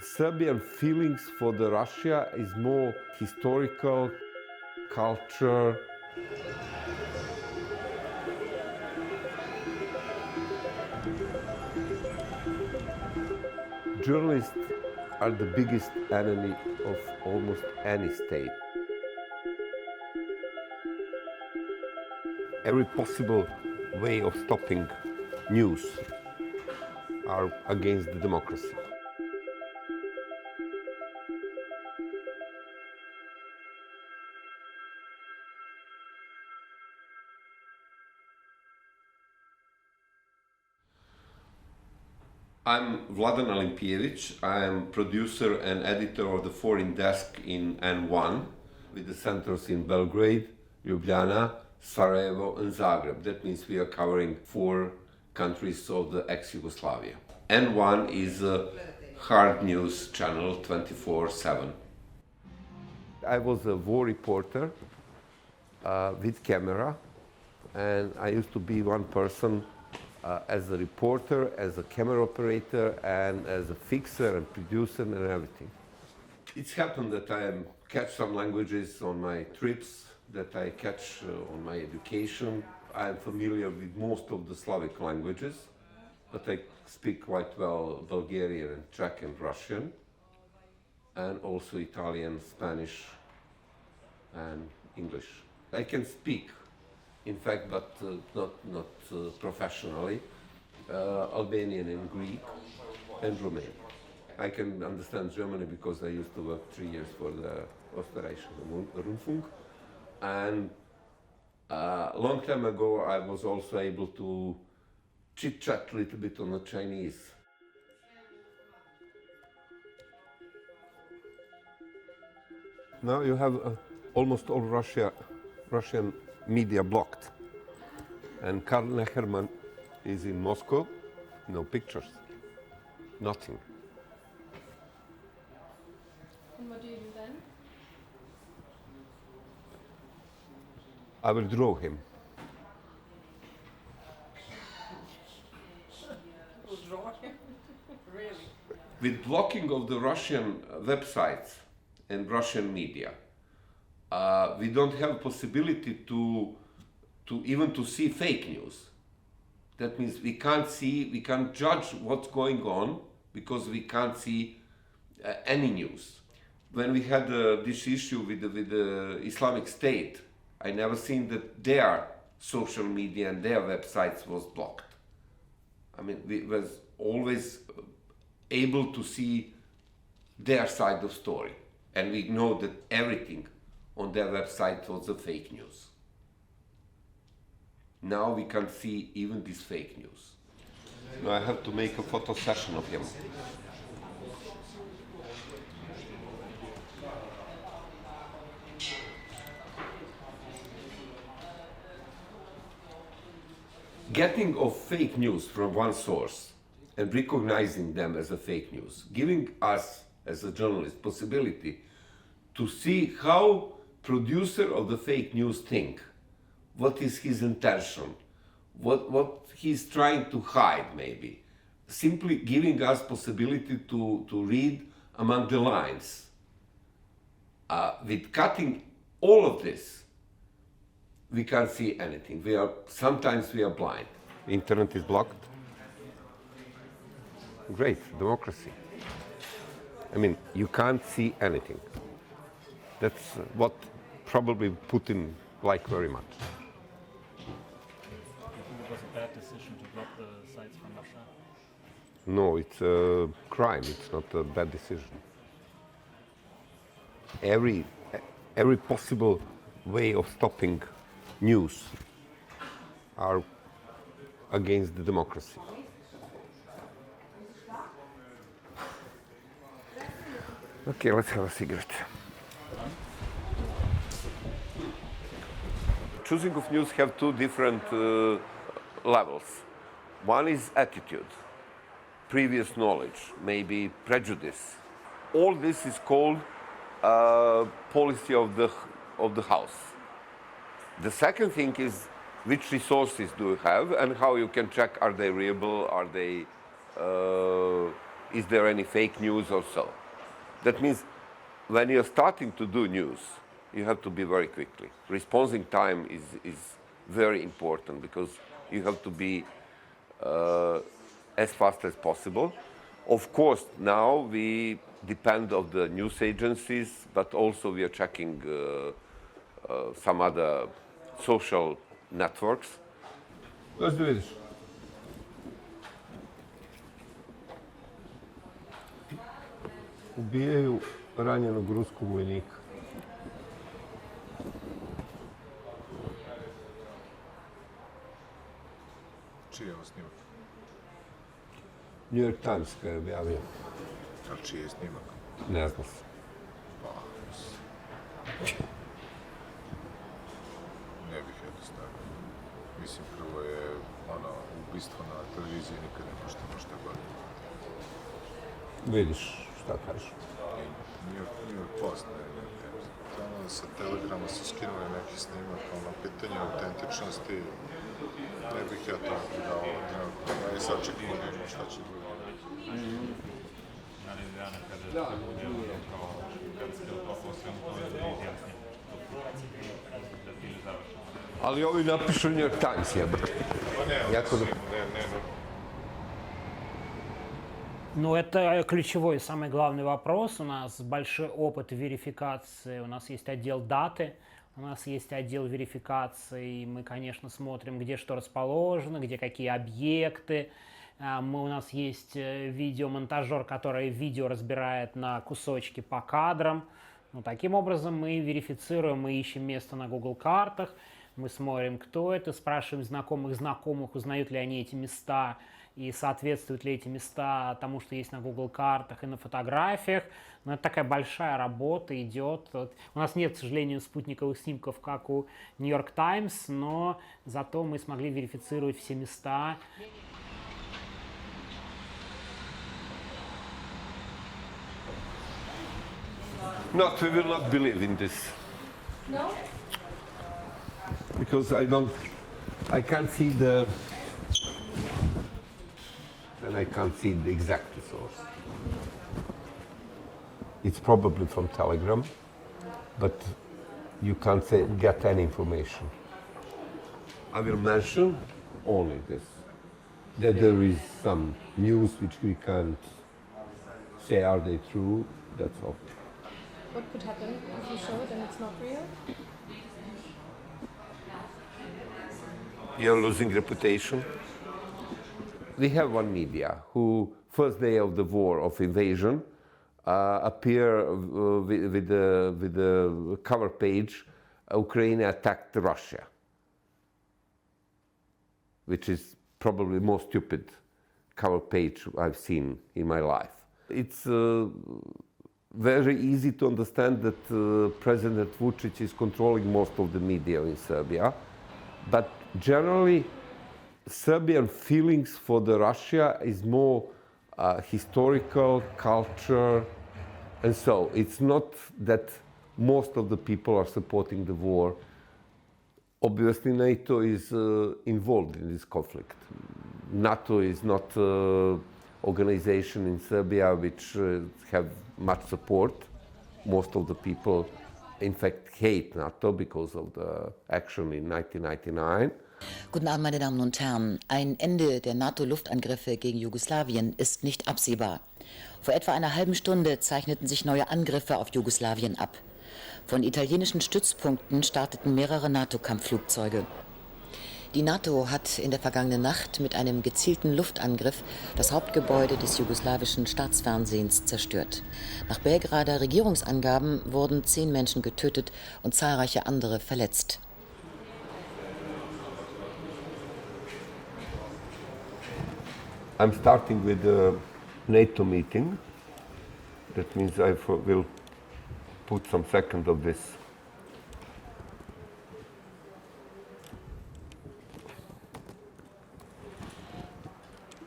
Serbian feelings for the Russia is more historical, culture. Journalists are the biggest enemy of almost any state. Every possible way of stopping news are against the democracy. I'm Vladan Alimpijević. I am producer and editor of the foreign desk in N1 with the centers in Belgrade, Ljubljana, Sarajevo and Zagreb. That means we are covering 4 countries of the ex-Yugoslavia. N1 is a hard news channel 24/7. I was a war reporter with camera, and I used to be one person as a reporter, as a camera operator, and as a fixer and producer and everything. It's happened that I catch some languages on my trips, that I catch on my education. I'm familiar with most of the Slavic languages, but I speak quite well Bulgarian and Czech and Russian, and also Italian, Spanish, and English. I can speak, in fact, but not professionally, Albanian and Greek and Romanian. I can understand Germany because I used to work 3 years for the Österreichische Rundfunk. And a long time ago, I was also able to chit-chat a little bit on the Chinese. Now you have almost all Russian media blocked. And Karl Necherman is in Moscow, no pictures, nothing. And what do you do then? I will draw him. We'll draw him? Really? With blocking of the Russian websites and Russian media, we don't have possibility to even to see fake news. That means we can't judge what's going on because we can't see any news. When we had this issue with the Islamic State, I never seen that their social media and their websites was blocked. I mean, we was always able to see their side of story, and we know that everything on their website was a fake news. Now we can see even this fake news. Now I have to make a photo session of him. Getting of fake news from one source and recognizing them as a fake news, giving us as a journalist possibility to see how producer of the fake news think, what is his intention, what he's trying to hide maybe. Simply giving us possibility to read among the lines. With cutting all of this, we can't see anything. Sometimes we are blind. The internet is blocked. Great, democracy. I mean, you can't see anything. That's what probably Putin liked very much. It was a bad decision to block the sites from Russia? No, it's a crime. It's not a bad decision. Every possible way of stopping news are against the democracy. Okay, let's have a cigarette. Choosing of news have 2 different levels. One is attitude, previous knowledge, maybe prejudice. All this is called policy of the house. The second thing is which resources do you have and how you can check, are they reliable, are they is there any fake news or so. That means when you're starting to do news, you have to be very quickly. Responding time is very important because you have to be as fast as possible. Of course, now we depend on the news agencies, but also we are checking some other social networks. Let's do this. Ubijaju ranjenog ruskog vojnika. Čiji je ovo snimak? New York Times ga je objavio. A čiji je snimak? Ne znam se. Ne bih jednostavno. Mislim, prvo je ubistvo na televiziji nikad ne pušteno šta god. Vidiš šta kažeš. New York Post, ne Times. Tamo sa Telegrama su skinuli neki snimak, pitanje autentičnosti. Ne bih ja to dao. Ja sad čekamo da vidimo šta će biti. Ali ovi napišu New York Times, jebate. Ну, это ключевой, самый главный вопрос. У нас большой опыт верификации, у нас есть отдел даты, у нас есть отдел верификации. Мы, конечно, смотрим, где что расположено, где какие объекты. У нас есть видеомонтажер, который видео разбирает на кусочки по кадрам. Ну, таким образом мы верифицируем, мы ищем место на Google картах, мы смотрим, кто это, спрашиваем знакомых, узнают ли они эти места и соответствуют ли эти места тому, что есть на Google картах и на фотографиях. Но это такая большая работа идет. У нас нет, к сожалению, спутниковых снимков, как у New York Times, но зато мы смогли верифицировать все места. No, we will not believe in this. No? Because I can't see and I can't see the exact source. It's probably from Telegram, but you can't get any information. I will mention only this, that there is some news which we can't say are they true, that's all. What could happen if you show it and it's not real? You're losing reputation. We have one media who, first day of the war, of invasion, appear with the cover page, Ukraine attacked Russia, which is probably the most stupid cover page I've seen in my life. It's very easy to understand that President Vučić is controlling most of the media in Serbia, but generally Serbian feelings for the Russia is more historical, culture, and so it's not that most of the people are supporting the war. Obviously NATO is involved in this conflict. NATO is not an organization in Serbia which have much support. Most of the people in fact hate NATO because of the action in 1999. Guten Abend, meine Damen und Herren. Ein Ende der NATO-Luftangriffe gegen Jugoslawien ist nicht absehbar. Vor etwa einer halben Stunde zeichneten sich neue Angriffe auf Jugoslawien ab. Von italienischen Stützpunkten starteten mehrere NATO-Kampfflugzeuge. Die NATO hat in der vergangenen Nacht mit einem gezielten Luftangriff das Hauptgebäude des jugoslawischen Staatsfernsehens zerstört. Nach Belgrader Regierungsangaben wurden 10 Menschen getötet und zahlreiche andere verletzt. I'm starting with the NATO meeting. That means I will put some second of this.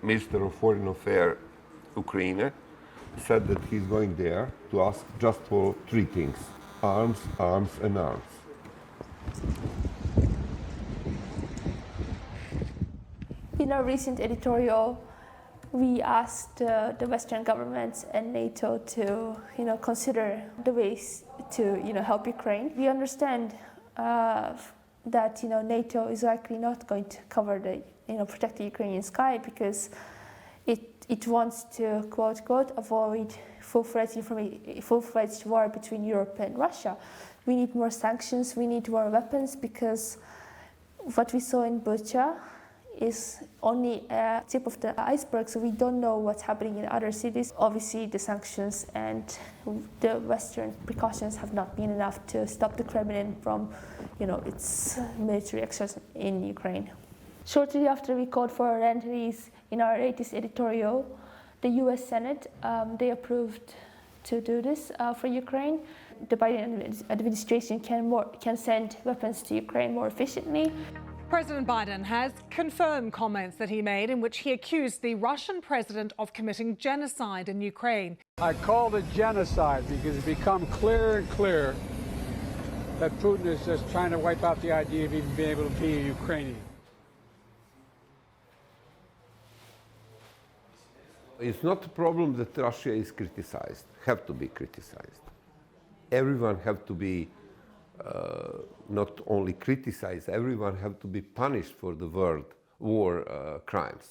Minister of Foreign Affairs, Ukraine, said that he's going there to ask just for 3 things: arms, arms, and arms. In a recent editorial, we asked the Western governments and NATO to, consider the ways to, help Ukraine. We understand that, NATO is likely not going to cover the, protect the Ukrainian sky because it wants to, quote, quote, avoid full-fledged war between Europe and Russia. We need more sanctions, we need more weapons, because what we saw in Bucha is only a tip of the iceberg, so we don't know what's happening in other cities. Obviously, the sanctions and the Western precautions have not been enough to stop the Kremlin from, its military actions in Ukraine. Shortly after we called for a land release in our latest editorial, the US Senate, they approved to do this for Ukraine. The Biden administration can send weapons to Ukraine more efficiently. President Biden has confirmed comments that he made in which he accused the Russian president of committing genocide in Ukraine. I called it genocide because it's become clearer and clearer that Putin is just trying to wipe out the idea of even being able to be a Ukrainian. It's not a problem that Russia is criticized, have to be criticized. Everyone have to be not only criticized, everyone have to be punished for the war crimes.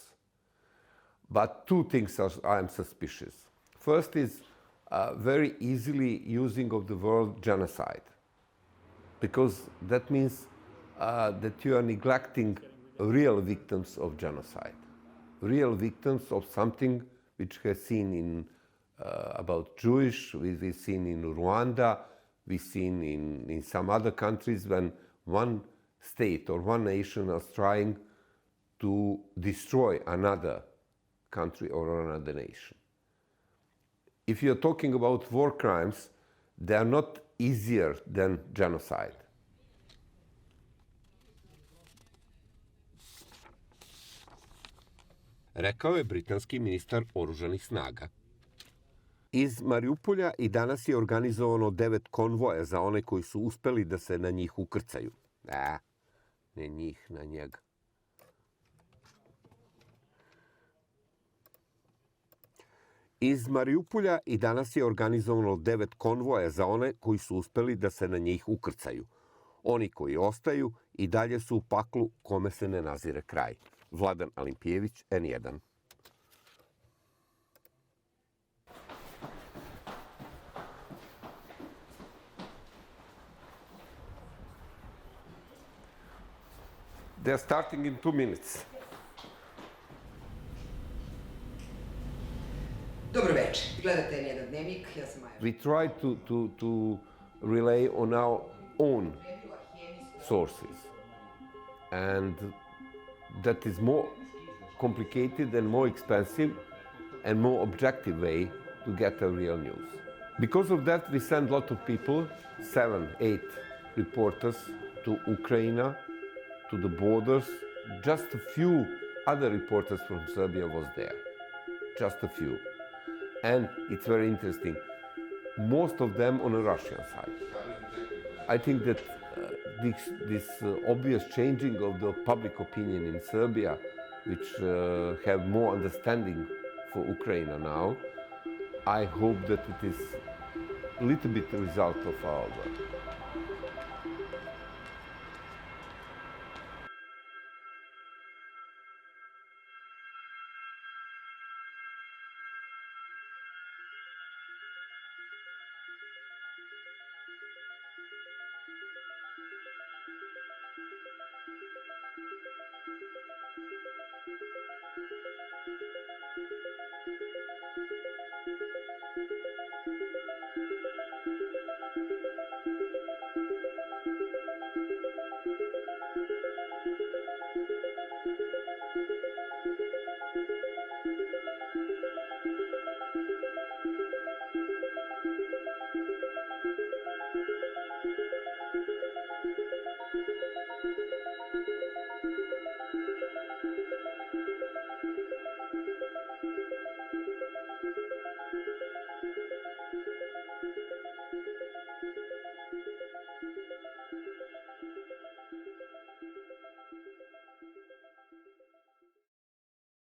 But two things I'm suspicious. First is very easily using of the word genocide, because that means that you are neglecting real victims of genocide, real victims of something which has seen in about Jewish, we've seen in Rwanda, we've seen in some other countries when one state or one nation is trying to destroy another country or another nation. If you're talking about war crimes, they are not easier than genocide. Rekao je britanski ministar oružanih snaga. Iz Mariupolja i danas je organizovano 9 konvoja za one koji su uspeli da se na njih ukrcaju. Ne njih, na njega. Iz Mariupolja i danas je organizovano 9 konvoja za one koji su uspeli da se na njih ukrcaju. Oni koji ostaju i dalje su u paklu kome se ne nazire kraj. Vladan Alimpijević, N1. They're starting in 2 minutes. Dobro večer. Gledate N1 dnevnik, ja sam Maja. We try to rely on our own sources. And that is more complicated and more expensive and more objective way to get a real news. Because of that, we send a lot of people, 7, 8 reporters to Ukraine, to the borders. Just a few other reporters from Serbia was there. Just a few. And it's very interesting. Most of them on the Russian side. I think that this obvious changing of the public opinion in Serbia, which have more understanding for Ukraine now, I hope that it is a little bit the result of our work.